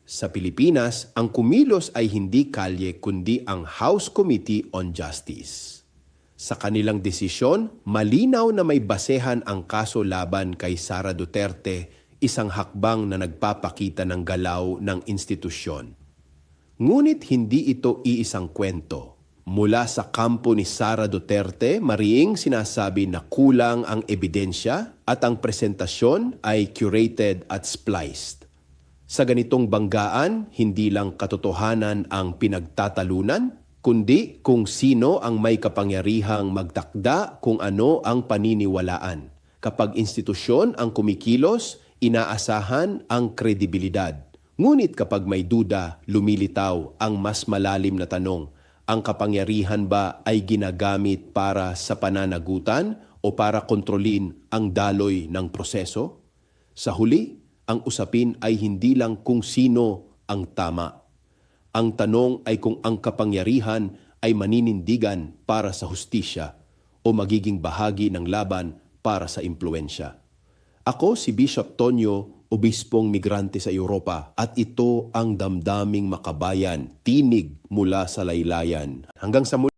Sa Pilipinas, ang kumilos ay hindi kalye kundi ang House Committee on Justice. Sa kanilang desisyon, malinaw na may basehan ang kaso laban kay Sara Duterte, isang hakbang na nagpapakita ng galaw ng institusyon. Ngunit hindi ito iisang kwento. Mula sa kampo ni Sara Duterte, mariing sinasabi na kulang ang ebidensya at ang presentasyon ay curated at spliced. Sa ganitong banggaan, hindi lang katotohanan ang pinagtatalunan, kundi kung sino ang may kapangyarihang magtakda kung ano ang paniniwalaan. Kapag institusyon ang kumikilos, inaasahan ang kredibilidad. Ngunit kapag may duda, lumilitaw ang mas malalim na tanong, ang kapangyarihan ba ay ginagamit para sa pananagutan o para kontrolin ang daloy ng proseso? Sa huli, ang usapin ay hindi lang kung sino ang tama. Ang tanong ay kung ang kapangyarihan ay maninindigan para sa hustisya o magiging bahagi ng laban para sa impluensya. Ako si Bishop Tonyo, obispong migrante sa Europa, at ito ang damdaming makabayan, tinig mula sa laylayan. Hanggang sa muli.